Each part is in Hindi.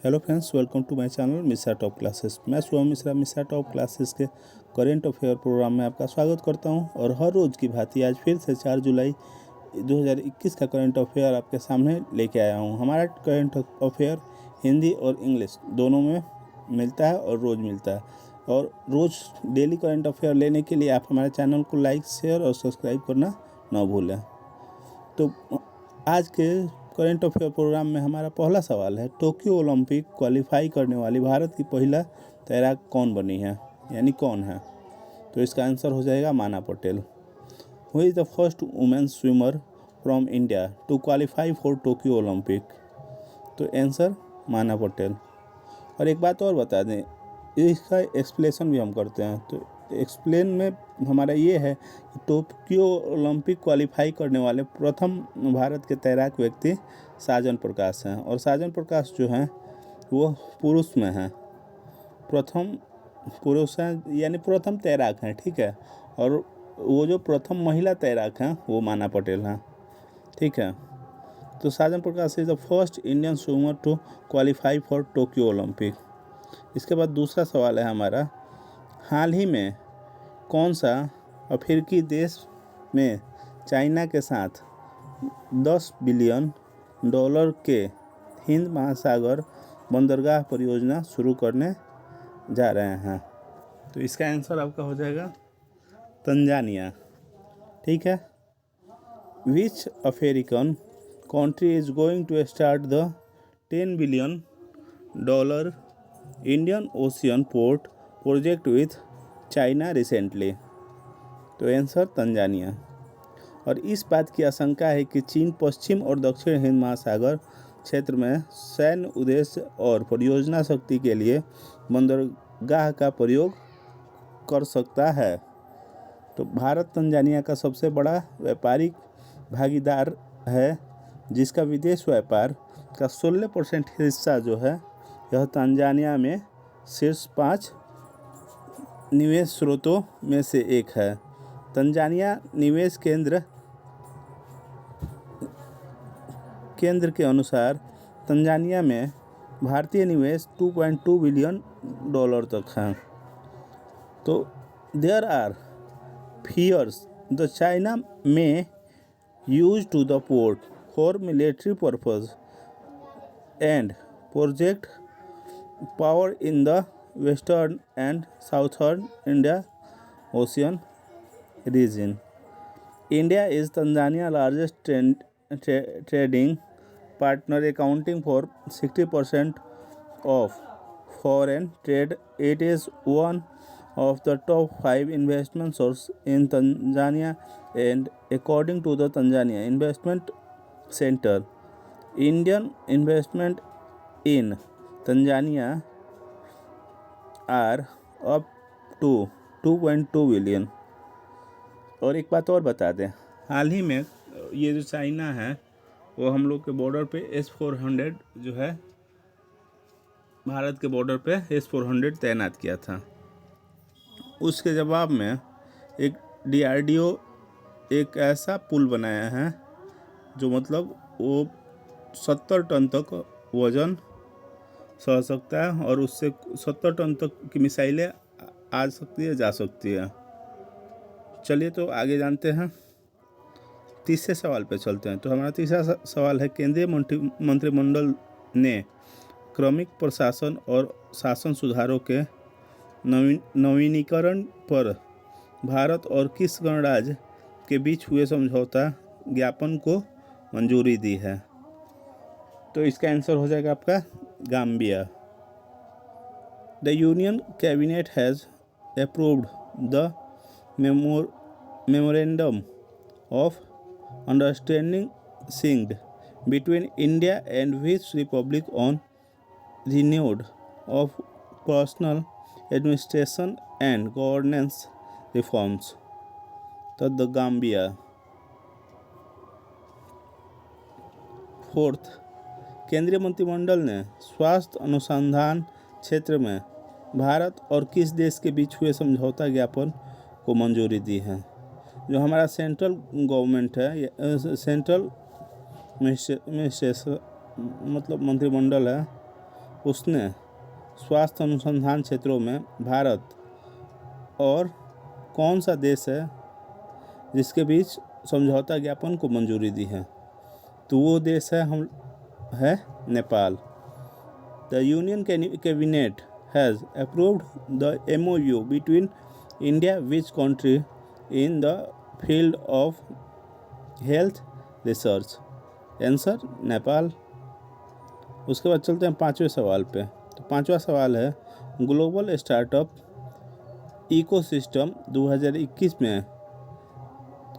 Hello friends, welcome to my channel Mishra top classes. मैं शुभम मिश्रा मिश्रा टॉप क्लासेस के करेंट अफेयर प्रोग्राम में आपका स्वागत करता हूं। और हर रोज़ की भांति आज फिर से 4 जुलाई 2021 का करेंट अफेयर आपके सामने लेके आया हूं। हमारा करेंट अफेयर हिंदी और इंग्लिश दोनों में मिलता है और रोज़ मिलता है। और रोज़ डेली करेंट अफेयर लेने के लिए आप हमारे चैनल को लाइक, शेयर और सब्सक्राइब करना ना भूलें। तो आज के करेंट अफेयर प्रोग्राम में हमारा पहला सवाल है, टोक्यो ओलंपिक क्वालिफाई करने वाली भारत की पहला तैराक कौन बनी है, यानी कौन है। तो इसका आंसर हो जाएगा Mana Patel. Who is the first women swimmer from India to qualify for Tokyo Olympic. तो आंसर माना पटेल। और एक बात और बता दें, इसका एक्सप्लेनेशन भी हम करते हैं। तो एक्सप्लेन में हमारा ये है कि टोक्यो ओलंपिक क्वालिफाई करने वाले प्रथम भारत के तैराक व्यक्ति साजन प्रकाश हैं। और साजन प्रकाश जो हैं वो पुरुष में हैं, प्रथम पुरुष हैं, यानी प्रथम तैराक हैं, ठीक है। और वो जो प्रथम महिला तैराक हैं वो माना पटेल हैं, ठीक है। तो Sajan Prakash is the first Indian swimmer to qualify for Tokyo Olympic. इसके बाद दूसरा सवाल है हमारा, हाल ही में कौन सा अफ्रीकी देश में चाइना के साथ 10 बिलियन डॉलर के हिंद महासागर बंदरगाह परियोजना शुरू करने जा रहे हैं। तो इसका आंसर आपका हो जाएगा तंजानिया, ठीक है। Which African country is going to start the 10 billion dollar Indian Ocean port project with China recently. तो आंसर तंजानिया। और इस बात की आशंका है कि चीन पश्चिम और दक्षिण हिंद महासागर क्षेत्र में सैन्य उद्देश्य और परियोजना शक्ति के लिए बंदरगाह का प्रयोग कर सकता है। तो भारत तंजानिया का सबसे बड़ा व्यापारिक भागीदार है, जिसका विदेश व्यापार का 16% हिस्सा जो है यह तंजानिया में शीर्ष 5 निवेश स्रोतों में से एक है। तंजानिया निवेश केंद्र के अनुसार तंजानिया में भारतीय निवेश 2.2 बिलियन डॉलर तक है। तो there are fears the China may use to the port for military purpose and project power in the western and southern India ocean region. India is Tanzania's largest trading partner, accounting for 60% of foreign trade. It is one of the top 5 investment sources in Tanzania, and according to the Tanzania Investment Center, Indian investment in Tanzania are up to 2.2 billion. और एक बात और बता दें, हाल ही में ये जो चाइना है वो हम लोग के बॉर्डर पे S-400 जो है भारत के बॉर्डर पे S-400 तैनात किया था। उसके जवाब में एक DRDO एक ऐसा पुल बनाया है जो मतलब वो 70 टन तक वज़न सह सकता है, और उससे 70 टन तक की मिसाइलें आ सकती है, जा सकती है। चलिए तो आगे जानते हैं, तीसरे सवाल पे चलते हैं। तो हमारा तीसरा सवाल है, केंद्रीय मंत्रिमंडल ने क्रमिक प्रशासन और शासन सुधारों के नवीनीकरण पर भारत और किस गणराज्य के बीच हुए समझौता ज्ञापन को मंजूरी दी है। तो इसका आंसर हो जाएगा आपका Gambia. The union cabinet has approved the memorandum of understanding signed between India and which republic on renewed of personal administration and governance reforms. तो द गाम्बिया। फोर्थ, केंद्रीय मंत्रिमंडल ने स्वास्थ्य अनुसंधान क्षेत्र में भारत और किस देश के बीच हुए समझौता ज्ञापन को मंजूरी दी है। जो हमारा सेंट्रल गवर्नमेंट है, सेंट्रल मिनिस्ट्रेशन मतलब मंत्रिमंडल है, उसने स्वास्थ्य अनुसंधान क्षेत्रों में भारत और कौन सा देश है जिसके बीच समझौता ज्ञापन को मंजूरी दी है? तो वो देश है Nepal. The union cabinet has approved the MOU between India which country in the field of health research? Answer Nepal. उसके बाद चलते हैं पाँचवें सवाल पे। तो पाँचवा सवाल है, ग्लोबल स्टार्टअप इकोसिस्टम 2021 में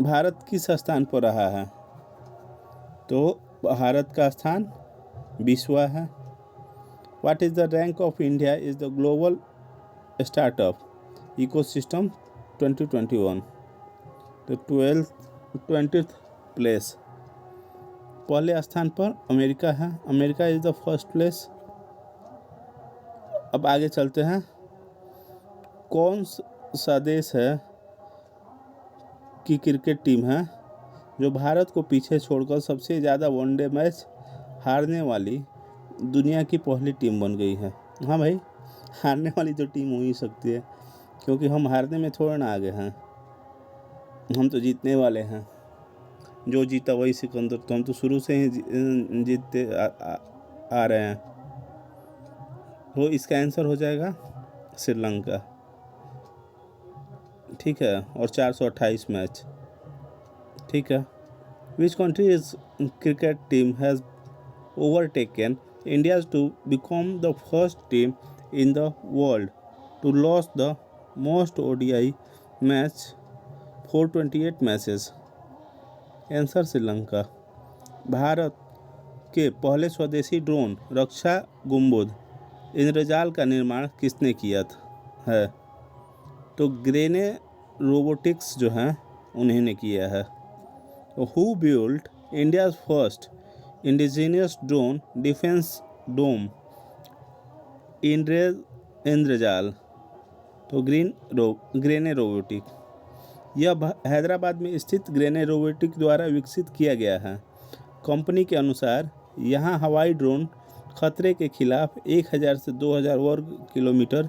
भारत किस स्थान पर रहा है? तो भारत का स्थान 20वां है। What is the rank of India is the global startup ecosystem 2021? तो 20th प्लेस। पहले स्थान पर अमेरिका है। America is the first place. अब आगे चलते हैं। कौन सा देश है की क्रिकेट टीम है जो भारत को पीछे छोड़कर सबसे ज़्यादा वनडे मैच हारने वाली दुनिया की पहली टीम बन गई है? हाँ भाई, हारने वाली तो टीम हो ही सकती है, क्योंकि हम हारने में थोड़ा ना आगे हैं, हम तो जीतने वाले हैं। जो जीता वही सिकंदर। तो हम तो शुरू से ही जीतते आ रहे हैं। तो इसका आंसर हो जाएगा श्रीलंका। ठीक है, और 428 मैच। ठीक है। Which country is cricket team has overtaken India to become the first team in the world to lose the most ODI match 428 matches? Answer Sri Lanka. Bharat के पहले स्वदेशी ड्रोन रक्षा गुंबद इंद्रजाल का निर्माण किसने किया है? तो ग्रेने रोबोटिक्स जो हैं उन्हीं ने किया है। Who built India's first indigenous drone defence dome Indrajaal? तो ग्रेने रोबोटिक। यह हैदराबाद में स्थित ग्रेने रोबोटिक द्वारा विकसित किया गया है। कंपनी के अनुसार यहाँ हवाई ड्रोन खतरे के खिलाफ 1000 से 2000 वर्ग किलोमीटर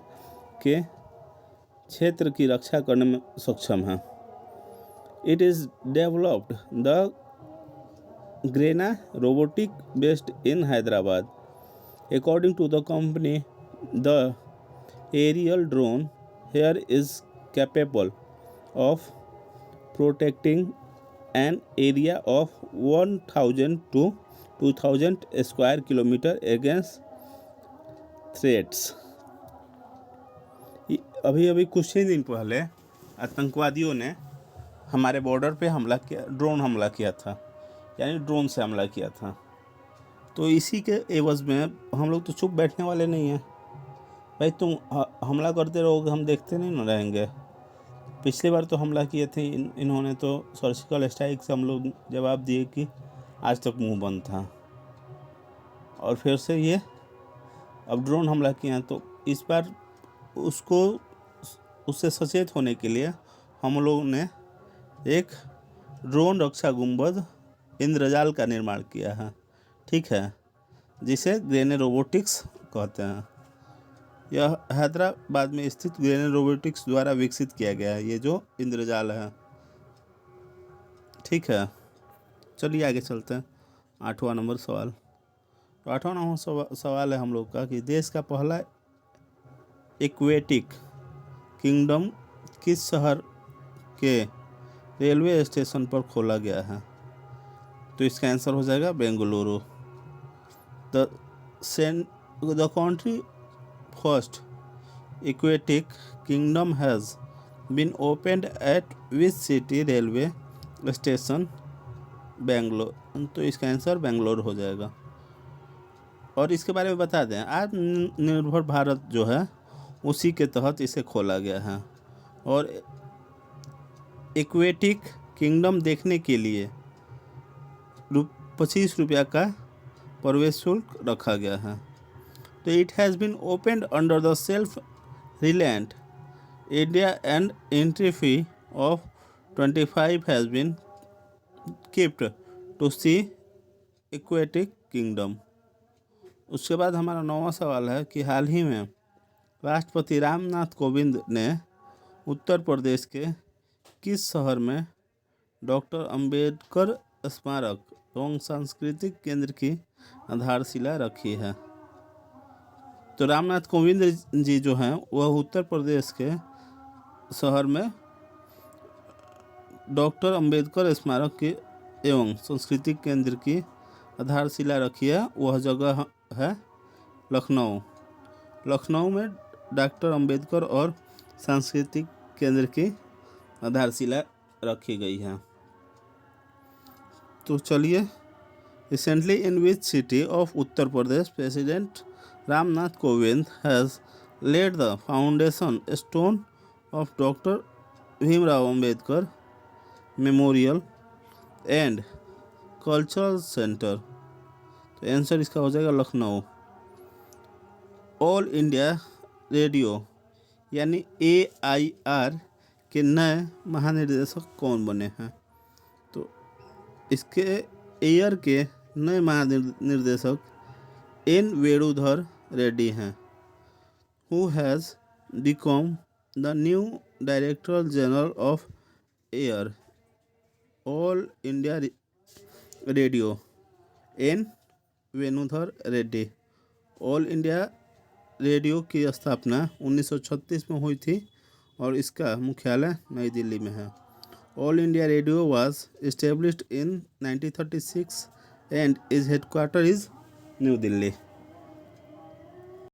के क्षेत्र की रक्षा करने में सक्षम है। It is developed the grena robotic based in Hyderabad. According to the company, the aerial drone here is capable of protecting an area of 1000 to 2000 square kilometer against threats। अभी कुछ ही दिन पहले आतंकवादियों ने हमारे बॉर्डर पे हमला किया, ड्रोन हमला किया था, यानी ड्रोन से हमला किया था। तो इसी के एवज में हम लोग तो चुप बैठने वाले नहीं हैं भाई। तुम हमला करते रहोगे, हम देखते नहीं ना रहेंगे। पिछली बार तो हमला किए थे इन्होंने, तो सर्जिकल स्ट्राइक से हम लोग जवाब दिए कि आज तक मुंह बंद था, और फिर से ये अब ड्रोन हमला किए हैं। तो इस बार उससे सचेत होने के लिए हम लोगों ने एक ड्रोन रक्षा गुंबद इंद्रजाल का निर्माण किया है। ठीक है, जिसे ग्रेने रोबोटिक्स कहते हैं। यह हैदराबाद में स्थित ग्रेने रोबोटिक्स द्वारा विकसित किया गया है, ये जो इंद्रजाल है। ठीक है, चलिए आगे चलते हैं। 8वां नंबर सवाल। तो 8वां नंबर सवाल है हम लोग का कि देश का पहला एक्वेटिक किंगडम किस शहर के रेलवे स्टेशन पर खोला गया है? तो इसका आंसर हो जाएगा Bengaluru. The country First aquatic kingdom has been opened at which city railway station? Bangalore. तो इसका आंसर बेंगलोर हो जाएगा। और इसके बारे में बता दें, आत्मनिर्भर भारत जो है उसी के तहत इसे खोला गया है। और एक्वेटिक किंगडम देखने के लिए 25 रुपया का प्रवेश शुल्क रखा गया है। तो it has been opened under the self-reliant India and entry fee of 25 has been kept to see aquatic kingdom। उसके बाद हमारा 9वां सवाल है कि हाल ही में राष्ट्रपति रामनाथ कोविंद ने उत्तर प्रदेश के किस शहर में डॉक्टर अंबेडकर स्मारक एवं सांस्कृतिक केंद्र की आधारशिला रखी है? तो रामनाथ कोविंद जी जो हैं वह उत्तर प्रदेश के शहर में डॉक्टर अंबेडकर स्मारक की एवं सांस्कृतिक केंद्र की आधारशिला रखी है। वह जगह है लखनऊ। लखनऊ में डॉक्टर अंबेडकर और सांस्कृतिक केंद्र की आधारशिला रखी गई है। तो चलिए, recently in which city of Uttar Pradesh president Ramnath Kovind has laid the foundation stone of Dr. Bhimrao Ambedkar memorial and cultural centre? तो आंसर इसका हो जाएगा लखनऊ। ऑल इंडिया रेडियो यानी AIR के नए महानिदेशक कौन बने हैं? तो इसके एयर के नए महानिर्देशक N वेणुधर रेड्डी हैं, who has become the new Director General of Air All India Radio। N Venudhar Reddy. All India radio की स्थापना 1936 में हुई थी और इसका मुख्यालय नई दिल्ली में है। All India radio was established in 1936 and its headquarters is new Delhi.